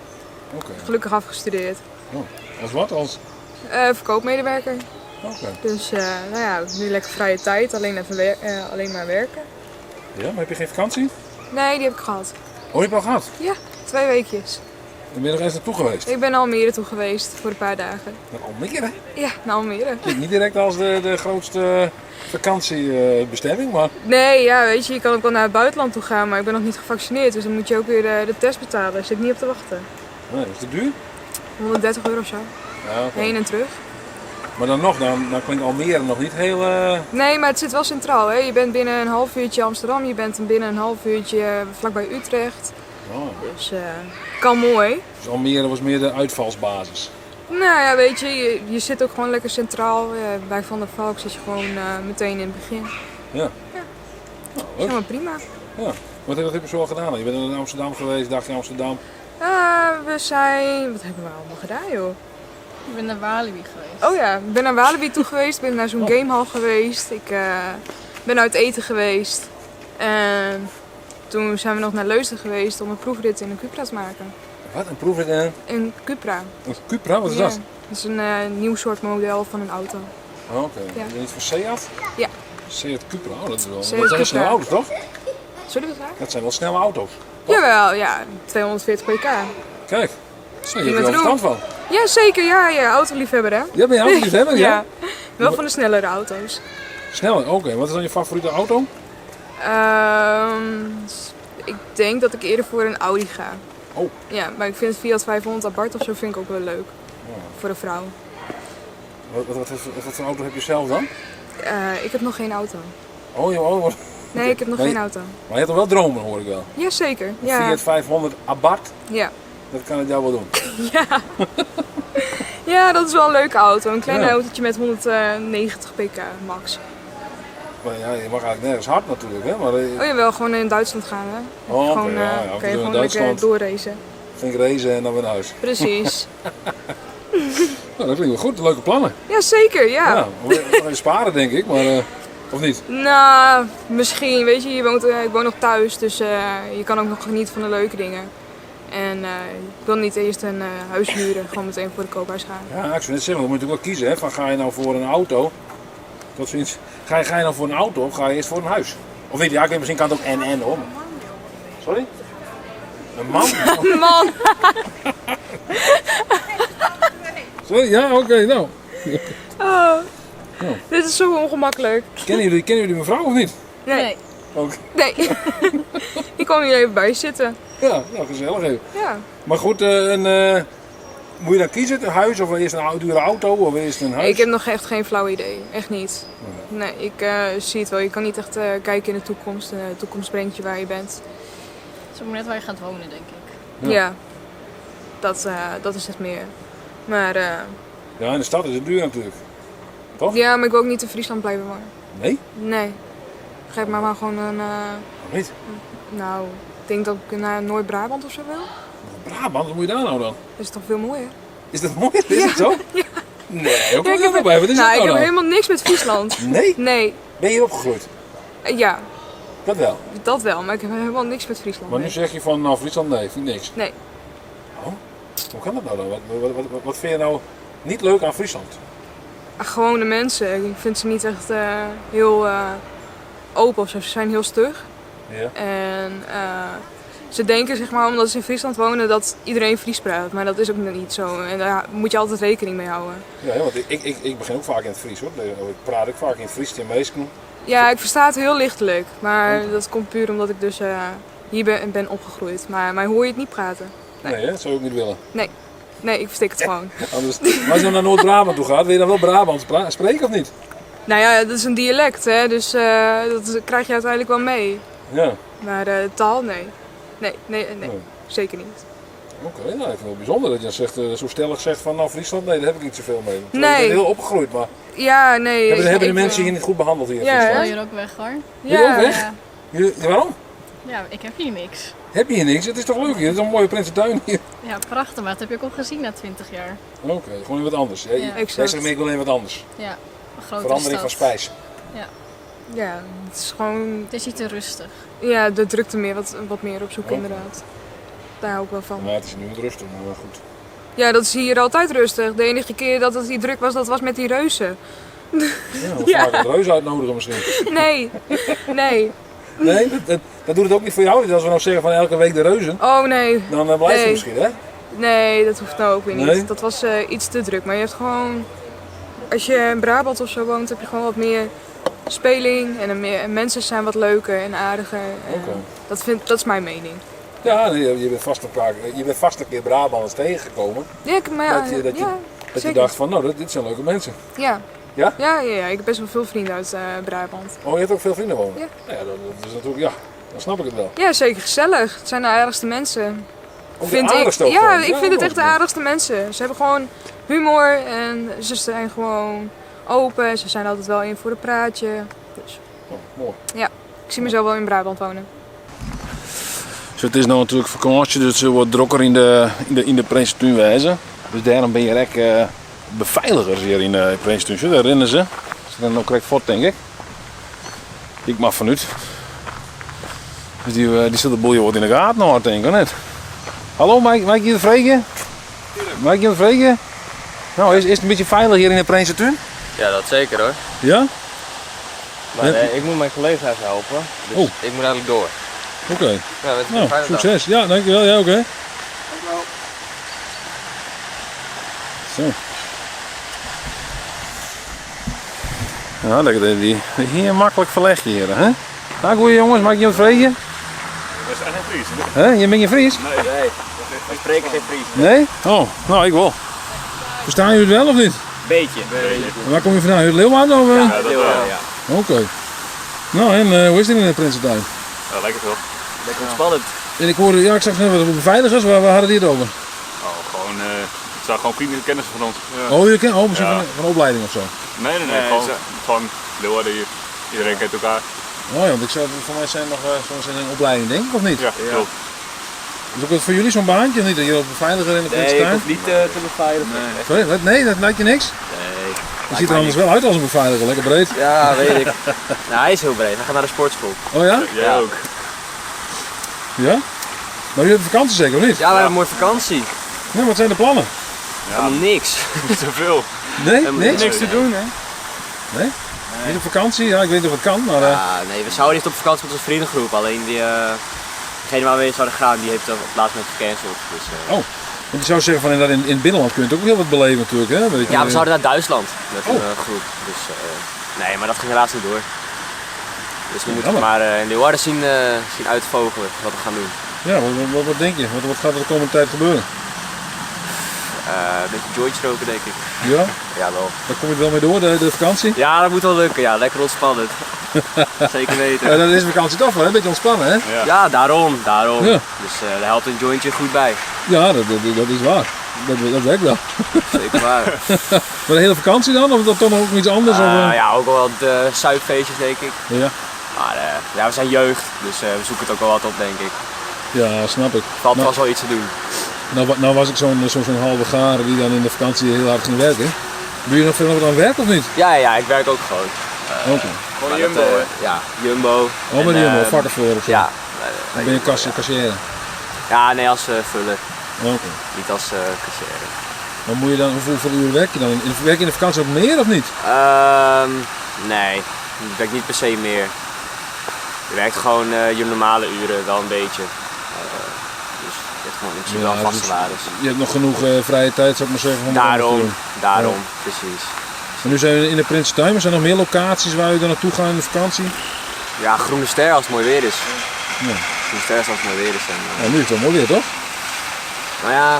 Oké. Gelukkig afgestudeerd. Oh. Als wat? Als? Verkoopmedewerker. Oké. Dus nou ja, nu lekker vrije tijd, alleen maar werken. Ja, maar heb je geen vakantie? Nee, die heb ik gehad. Oh, je hebt al gehad? Ja, 2 weekjes. Dan ben je nog eens naartoe geweest? Ik ben naar Almere toe geweest voor een paar dagen. Naar Almere? Ja, naar Almere. Klinkt niet direct als de grootste vakantiebestemming, maar... Nee, ja, weet je, je kan ook wel naar het buitenland toe gaan, maar ik ben nog niet gevaccineerd. Dus dan moet je ook weer de test betalen. Daar zit ik niet op te wachten. Nee, is het duur? €130 of zo. Ja, oké. Heen en terug. Maar dan klinkt Almere nog niet heel... Nee, maar het zit wel centraal. Hè? Je bent binnen een half uurtje Amsterdam, je bent binnen een half uurtje vlakbij Utrecht. Oh. Dus kan mooi. Dus Almere was meer de uitvalsbasis. Nou ja, weet je, je zit ook gewoon lekker centraal. Bij Van der Valk zit je gewoon meteen in het begin. Ja. Ja. Nou, leuk. Helemaal prima. Ja. Wat heb je zo al gedaan? Je bent in Amsterdam geweest, dagje Amsterdam. We zijn... Wat hebben we allemaal gedaan, joh? Ik ben naar Walibi geweest. Oh ja, ik ben naar Walibi toe geweest, ben naar zo'n gamehall geweest. Ik ben uit eten geweest. En toen zijn we nog naar Leusden geweest om een proefrit in een Cupra te maken. Wat? Een proefrit in Een Cupra. een Cupra? Wat is Ja, dat? dat is een nieuw soort model van een auto. Oh, oké. Ja. Is dat niet voor Seat? Ja. Seat Cupra, oh, dat is wel... Seat dat zijn wel Cupra. snelle auto's, toch? Zullen we het zeggen? Dat zijn wel snelle auto's. Jawel, ja. 240 pk. Kijk, zo, je hebt er Prima wel te verstand doen. van. Ja, zeker. Ja, autoliefhebber, hè? Ja, ben je autoliefhebber? Ja. Wel van de snellere auto's. Snelle, oké. Wat is dan je favoriete auto? Ik denk dat ik eerder voor een Audi ga. Oh. Ja, maar ik vind het Fiat 500 apart of zo vind ik ook wel leuk. Oh. Voor een vrouw. Wat voor auto heb je zelf dan? Ik heb nog geen auto. Oh, ja, oh. Nee, ik heb nog Maar geen je- auto. Maar je hebt toch wel dromen, hoor ik wel. Jazeker. Een Ja. Fiat 500 Abarth, Ja. dat kan het jou wel doen. Ja, dat is wel een leuke auto. Een klein Ja. autootje met 190 pk max. Maar ja, je mag eigenlijk nergens hard natuurlijk, hè? Maar, Oh jawel, gewoon in Duitsland gaan hè. Oh, oké, Gewoon, ja, ja, af en kan je toe in gewoon lekker Duitsland. doorracen. Vind ik racen en dan weer naar huis. Precies. Nou, dat klinkt wel goed, leuke plannen. Ja, zeker, ja. Ja, we gaan sparen denk ik, maar of niet? Nou, misschien, weet je, ik woon nog thuis, dus je kan ook nog genieten van de leuke dingen. En ik wil niet eerst een huis huren, gewoon meteen voor de koophuis gaan. Ja, ik zou net zeggen, dan moet je natuurlijk wel kiezen. Hè? Van, ga je nou voor een auto? Tot ziens. Ga je nou voor een auto of ga je eerst voor een huis? Of weet je, ja, misschien kan het ook en om. Sorry? Een man? Een man! Sorry, ja, oké, nou. Oh, dit is zo ongemakkelijk. Kennen jullie mevrouw of niet? Nee. Ook. Nee. Ik kwam hier even bij zitten. Ja, nou, gezellig even. Ja. Maar goed, moet je dan kiezen, een huis of eerst een dure auto of eerst een huis? Ik heb nog echt geen flauw idee. Echt niet. Nee, ik zie het wel. Je kan niet echt kijken in de toekomst. De toekomst brengt je waar je bent. Het is ook net waar je gaat wonen, denk ik. Ja. Dat is het meer. Maar ja, in de stad is het duur natuurlijk. Toch? ja, maar ik wil ook niet in Friesland blijven wonen. Nee? Nee. Geef maar gewoon een... Niet? Nou, ik denk dat ik naar Noord-Brabant of zo wil. Brabant, wat moet je daar nou dan? Dat is toch veel mooier? Is dat mooi? Is het zo? Ja. Nee, ook Ja, niet helemaal bij. Wat is nou, dat ik nou heb dan? helemaal niks met Friesland. Nee? Nee. Ben je hier opgegroeid? Ja, Dat wel. dat wel, maar ik heb helemaal niks met Friesland. Maar nu zeg je van, nou Friesland nee, vind je niks. Nee. Oh, hoe kan dat nou dan? Wat vind je nou niet leuk aan Friesland? Gewoon de mensen. Ik vind ze niet echt heel open of zo. Ze zijn heel stug. Ja. En ze denken, zeg maar, omdat ze in Friesland wonen, dat iedereen Fries praat. Maar dat is ook niet zo. En daar moet je altijd rekening mee houden. Ja, want ik begin ook vaak in het Fries hoor. Ik praat ook vaak in het Fries tegen meesken. Ja, ik versta het heel lichtelijk. Maar dat komt puur omdat ik dus hier ben opgegroeid. Maar mij hoor je het niet praten. Nee, hè? Dat zou je ook niet willen. Nee. Nee, ik verstik het gewoon. Anders, maar als je dan naar Noord-Brabant toe gaat, wil je dan wel Brabants spreken of niet? Nou ja, dat is een dialect, hè. Dus dat krijg je uiteindelijk wel mee. Ja. Maar taal, nee. Nee. Zeker niet. Oké, nou, ik vind het wel bijzonder dat je zegt, zo stellig zegt van nou Friesland, nee, daar heb ik niet zoveel mee. Nee. Ik ben heel opgegroeid, maar Ja, nee. hebben de mensen hier niet goed behandeld hier in Ja, Friesland? Hier ook weg hoor. Jullie ook weg? Ja. Waarom? Ja, ik heb hier niks. Heb je hier niks? Het is toch leuk hier? Het is een mooie Prinsentuin hier. Ja, prachtig, maar dat heb ik ook gezien na 20 jaar. Oké, gewoon weer wat anders. Ja, Ja. jij zegt meer, ik wil even wat anders. Ja, een grotere Verandering van stad. spijs. Ja. Ja, het is gewoon... Het is niet te rustig. Ja, de drukte meer, wat meer op zoek Oké. inderdaad. Daar hou ik wel van. Maar het is nu wat rustig, maar goed. Ja, dat is hier altijd rustig. De enige keer dat het hier druk was, dat was met die reuzen. Ja, we Ja. vaak een reus uitnodigen misschien. Nee. Nee, dat doet het ook niet voor jou. Als we nou zeggen van elke week de reuzen, Oh nee. dan blijft het Nee. misschien, hè? Nee, dat hoeft nou ook weer niet. Nee? Dat was iets te druk. Maar je hebt gewoon... Als je in Brabant of zo woont, heb je gewoon wat meer speling. En mensen zijn wat leuker en aardiger. En Oké. dat is mijn mening. Ja, nee, je bent vast een keer Brabanders tegengekomen. Ja, maar, Dat je zeker. dacht van, nou, dit zijn leuke mensen. Ja. Ja? Ja, ik heb best wel veel vrienden uit Brabant. Oh, je hebt ook veel vrienden wonen? Ja. Ja, dat is natuurlijk, ja, dan snap ik het wel. Ja, zeker gezellig. Het zijn de aardigste mensen. Ook de aardigste ook Ja, gewoon. ik vind het echt de mooi. aardigste mensen. Ze hebben gewoon humor en ze zijn gewoon open. Ze zijn altijd wel in voor een praatje. Dus Oh, mooi. ja, ik zie mezelf wel in Brabant wonen. Zo, het is nou natuurlijk vakantie, dus het wordt drokker in de Prinsentuin wijzen. Dus daarom ben je echt beveiligers hier in de Prinsentuin. Zo, daar rennen ze. Ze rennen ook correct voort, denk ik. Ik mag vanuit. Dus die zit de boel wordt in de gaten nou, denk ik, of net? Hallo, mag ik je vragen? Mag ik je vragen? Nou, is het een beetje veilig hier in de Prinsentuin? Ja, dat zeker hoor. Ja? Maar ik moet mijn collega even helpen. Dus ik moet eigenlijk door. Oké. Ja, dat is een Nou, fijne dag. succes. Ja, dankjewel. Ja, oké. Zo. Ja, lekker die hier makkelijk verleggen hier, hè? Nou, goeie jongens, mag ik je wat vragen? We zijn geen Fries. Hè? Je bent geen Fries? Nee, we spreken geen Fries. Nee? Oh, nou ik wel. Verstaan jullie het wel of niet? Beetje. En waar kom je vandaan? Uit Leeuwarden? Of, Ja, dat wel. Ja. Oké. Nou, en hoe is het in de Prinsentuin? Ja, lekker toch? Lekker ontspannend. En ik hoorde, ja, ik zag net wat beveiligers, waar hadden die het over? Oh, gewoon, het zijn gewoon vrienden kennissen van ons. Ja. Oh, je kent, misschien Ja. van een opleiding of zo? Nee, gewoon Leeuwarden hier. Iedereen kent elkaar. Oh ja, want ik zou, voor mij zijn nog soms in een opleiding, denk ik, of niet? Ja, klopt. Is ook voor jullie zo'n baantje of niet? Dat je als beveiliger in de Prinsentuin? Nee, ik hoef niet te beveiligen. Sorry, wat? Nee, dat lijkt je niks? Nee. Je ziet er anders wel uit als een beveiliger, lekker breed. Ja, weet ik. Nou, hij is heel breed. Hij gaat naar de sportschool. Oh ja? Jij ook. Ja? Maar jullie hebben vakantie zeker, of niet? Ja, we hebben een mooie vakantie. Ja, wat zijn de plannen? Helemaal niks. Niet te veel. Nee? Niks? Niks te doen, hè? Nee? Niet op vakantie? Ja, ik weet niet of het kan, maar... Ja, nee, we zouden niet op vakantie met onze vriendengroep. Alleen degene waar we in zouden gaan, die heeft op het laatst moment gecanceld. Dus, Oh, want je zou zeggen van in het binnenland kun je ook heel wat beleven natuurlijk, hè? Weet je, ja, we zouden naar Duitsland met een groep. Dus, nee, maar dat ging helaas niet door. Dus we moeten maar in Leeuwarden zien uitvogelen wat we gaan doen. Ja, wat denk je? Wat gaat er de komende tijd gebeuren? Een beetje jointjes roken, denk ik. Ja? Ja, wel. Daar kom je er wel mee door, de vakantie? Ja, dat moet wel lukken. Ja, lekker ontspannend. Zeker weten. Ja, dan is de vakantie toch wel een beetje ontspannen, hè? Ja, daarom. Ja. Dus daar helpt een jointje goed bij. Ja, dat is waar. Dat werkt wel. Zeker waar. Maar de hele vakantie dan? Of dat toch nog ook iets anders? Ja, ook wel wat zuipfeestjes, denk ik. Ja. Maar ja, we zijn jeugd, dus we zoeken het ook wel wat op, denk ik. Ja, snap ik. Valt vast wel iets te doen. Nou was ik zo'n halve garen die dan in de vakantie heel hard ging werken. Doe je nog veel aan werk of niet? Ja, ik werk ook gewoon. Oké. Gewoon Jumbo, hè? Ja, Jumbo. Oh, maar Jumbo, vakkenvoer of zo? Ja. Dan ben je kassière? Ja, nee, als vuller. Oké. Niet als kassière. Maar moet je dan, hoeveel uur werk je dan? Werk je in de vakantie ook meer of niet? Nee, ik werk niet per se meer. Je werkt gewoon je normale uren wel een beetje. Dus je hebt gewoon in principe wel vast salaris. Je hebt nog genoeg vrije tijd, zou ik maar zeggen. Daarom, precies. En nu zijn we in de Prinsentuin, er zijn nog meer locaties waar je dan naartoe gaat in de vakantie? Ja, Groene Ster als het mooi weer is. Ja. Groene Ster als het mooi weer is. Ja, nu is het wel mooi weer, toch? Nou ja,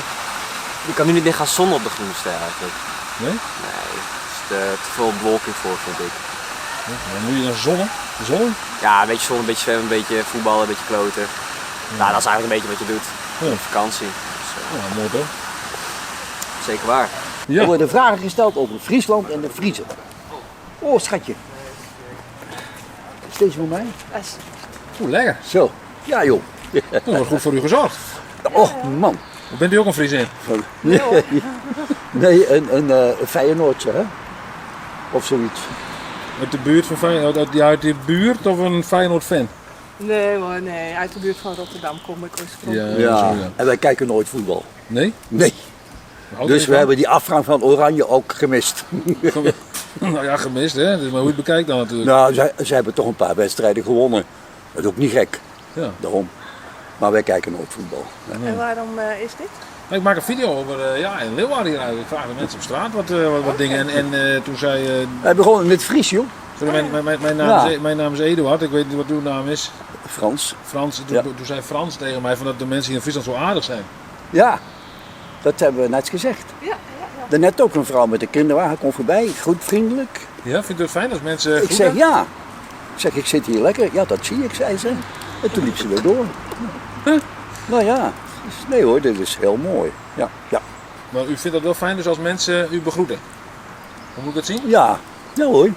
je kan nu niet meer gaan zonnen op de Groene Ster eigenlijk. Nee? Nee, er is te veel bewolking voor, vind ik. Ja, dan moet je dan zonnen? Zonnen? Ja, een beetje zon, een beetje zwemmen, een beetje voetballen, een beetje kloten. Ja. Nou, dat is eigenlijk een beetje wat je doet op vakantie. Dus, ja, mooi toch? Zeker waar. Ja. Er worden vragen gesteld over Friesland en de Friezen. Oh, schatje. Steeds voor mij? Oeh, lekker. Zo. Ja, joh. Dat wordt goed voor u gezorgd. Oh, man. Bent u ook een Friesin? Nee, een Feyenoordse, hè? Of zoiets. Uit de buurt van Feyenoord? Uit die buurt of een Feyenoord-fan? Nee hoor, nee. Uit de buurt van Rotterdam kom ik oorspronkelijk. Ja, en wij kijken nooit voetbal. Nee? Nee. Dus we hebben die afgang van Oranje ook gemist. Nou ja, gemist hè, maar hoe je het bekijkt dan natuurlijk. Nou, ze hebben toch een paar wedstrijden gewonnen. Dat is ook niet gek. Ja. Daarom. Maar wij kijken nookt voetbal. Ja. En waarom is dit? Ik maak een video over in Leeuwarden hier uit. Ik vraag de mensen op straat wat dingen. En toen zei... Wij begonnen met Fries, joh. Sorry, mijn naam is Eduard. Ik weet niet wat uw naam is. Frans. Frans. Toen zei Frans tegen mij van dat de mensen hier in Friesland zo aardig zijn. Ja, dat hebben we net gezegd. Ja. Daarnet ook een vrouw met een kinderwagen komt voorbij. Goed, vriendelijk. Ja, vindt u het fijn als mensen Ik zeg ja. Ik zeg, ik zit hier lekker. Ja, dat zie ik, zei ze. En toen liep ze weer door. Huh? Nou ja, nee hoor, dit is heel mooi. Ja. Maar u vindt dat wel fijn dus als mensen u begroeten? Hoe moet ik dat zien? Ja hoor.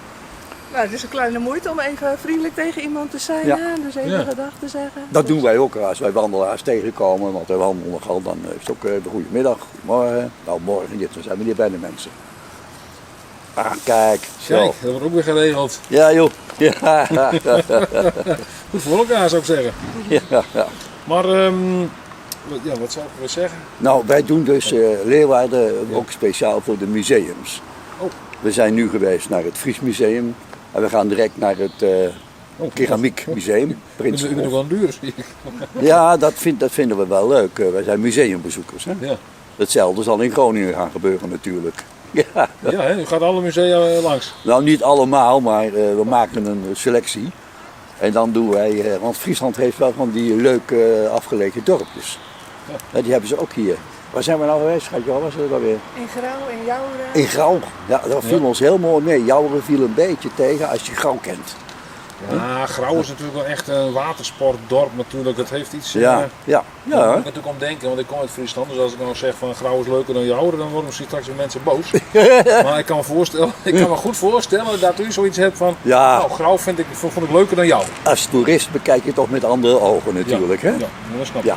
Nou, het is een kleine moeite om even vriendelijk tegen iemand te zijn. Ja. Hè? Dus even gedag te zeggen. Dat doen wij ook als wij wandelaars tegenkomen. Want we wandelen nogal, dan is het ook goedemiddag, goedemorgen. Nou, morgen, dan zijn we hier bij de mensen. Ah, kijk. Zo. Kijk, dat wordt ook weer geregeld. Ja joh. Ja. Goed voor elkaar zou ik zeggen. Ja. Maar, wat zou ik weer zeggen? Nou, wij doen dus Leeuwarden ook speciaal voor de museums. Oh. We zijn nu geweest naar het Fries Museum. En we gaan direct naar het Keramiek Museum. U bent ook wel duur, zie ik. Ja, dat vinden we wel leuk. Wij zijn museumbezoekers. Hè? Ja. Hetzelfde zal in Groningen gaan gebeuren natuurlijk. Ja, hè? U gaat alle musea langs? Nou, niet allemaal, maar we maken een selectie. En dan doen wij, want Friesland heeft wel van die leuke afgelegen dorpjes. Ja. Die hebben ze ook hier. Waar zijn we nou geweest, schatje? Waar was het alweer? In Grauw, in Jouweren. In Grauw. Ja, dat viel ons heel mooi mee. Jouweren viel een beetje tegen als je Grauw kent. Ja, Grauw is natuurlijk wel echt een watersportdorp natuurlijk. Het heeft iets... Ja. Daar moet ik natuurlijk om denken, want ik kom uit Friesland. Dus als ik nou zeg van Grauw is leuker dan Jouweren, dan worden misschien straks weer mensen boos. Maar ik kan me goed voorstellen dat u zoiets hebt van... Nou, Grauw vond ik leuker dan jou. Als toerist bekijk je toch met andere ogen natuurlijk, hè? Ja, dat snap ik.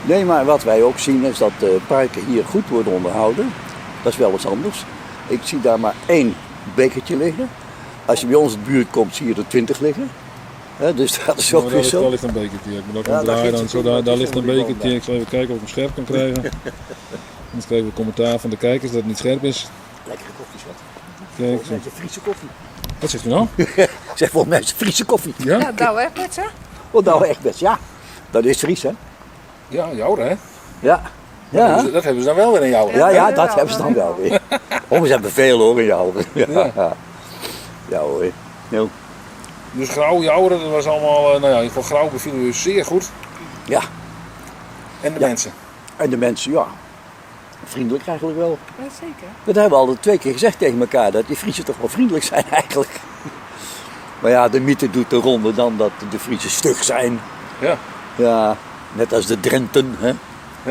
Nee, maar wat wij ook zien is dat parken hier goed worden onderhouden. Dat is wel wat anders. Ik zie daar maar 1 bekertje liggen. Als je bij ons in de buurt komt, zie je er 20 liggen. Dus dat is ook weer zo. Daar ligt een bekertje. Ik moet ook Ja, draaien dan. daar Daar ligt zit een bekertje. Ik zal even kijken of ik hem scherp kan krijgen. Dan krijgen we commentaar van de kijkers dat het niet scherp is. Lekkere koffie, schat. Kijk, Volgens mij is het Friese koffie. wat zegt u nou? Zeg, volgens mij is het Friese koffie. Ja? Ja, nou echt met hè? Oh, nou echt best, ja. Dat is Fries, hè? Ja, jouw hè? Ja. Ja, Dat hebben ze dan wel weer in jou. ja, dat hebben ze dan wel weer. Oh, ze hebben veel hoor in jou. Ja, ja hoor. Ja. Dus Grauw, Jouweren, dat was allemaal, nou ja, in ieder geval Grauw beviel u zeer goed. Ja. En de mensen. En de mensen, ja. Vriendelijk eigenlijk wel. Ja, zeker. Dat hebben we al 2 keer gezegd tegen elkaar, dat die Friesen toch wel vriendelijk zijn eigenlijk. Maar ja, de mythe doet de ronde dan dat de Friesen stug zijn. Ja. Ja, net als de Drenten, hè.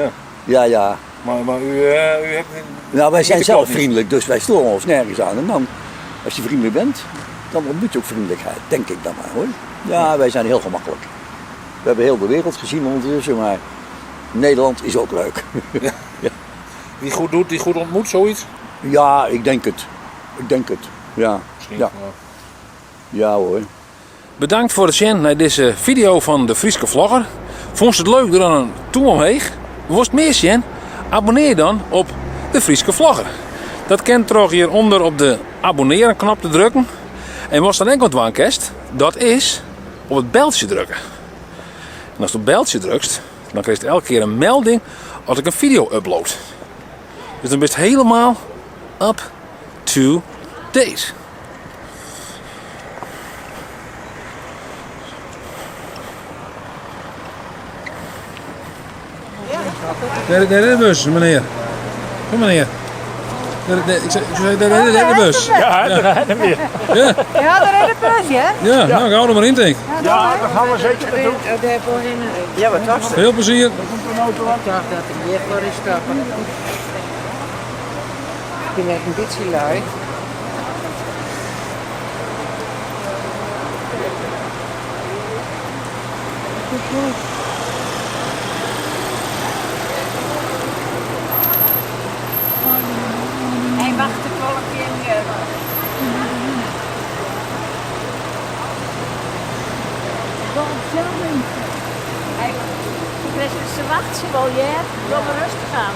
Ja. Ja, ja. Maar u hebt... Nou, wij zijn niet zelf niet. vriendelijk, dus wij storen ons nergens aan. En dan, als je vriendelijk bent, dan ontmoet je ook vriendelijkheid, denk ik dan maar hoor. Ja, wij zijn heel gemakkelijk. We hebben heel de wereld gezien ondertussen, maar Nederland is ook leuk. Ja. Die goed doet, die goed ontmoet, zoiets? Ja, ik denk het. Ik denk het, ja. Misschien. Ja, ja hoor. Bedankt voor het zien naar deze video van de Frieske Vlogger. Vond je het leuk, doe dan een toem omheen. Wil je meer zien? Abonneer dan op de Frieske Vlogger. Dat kent toch hieronder op de abonneren knop te drukken. En wat dan enkel het kerst, dat is op het beltje drukken. En als je op het beltje drukt, dan krijg je elke keer een melding als ik een video upload. Dus dan ben je helemaal up to date. De bus, meneer. Kom meneer. Ik zei de bus. Ja, daar rijden we weer. Ja, Ja, daar is de bus, hè? ja, nou ik hou er maar in denk. Ja, dat gaan we zeker doen. Ja, wat was het? Veel plezier. Ik dacht dat ik hier voor is stappen. Ik ben echt een beetje lui. Hij wacht er wel een keer. Ze wacht ze wel, ja. Laat maar rustig aan.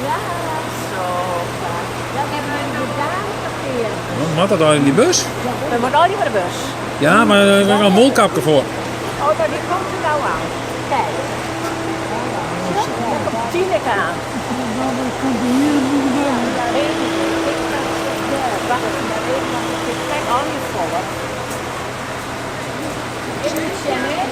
Ja, zo. Dat hebben we gedaan parkeren. Wat dat daar in die bus? We moeten al niet naar de bus. Ja, maar er is een molkapje voor. Oh, maar die komt er nou aan. Kijk. Dat komt 10 aan. Wacht, ik krijg al niet vol. Is het, hè?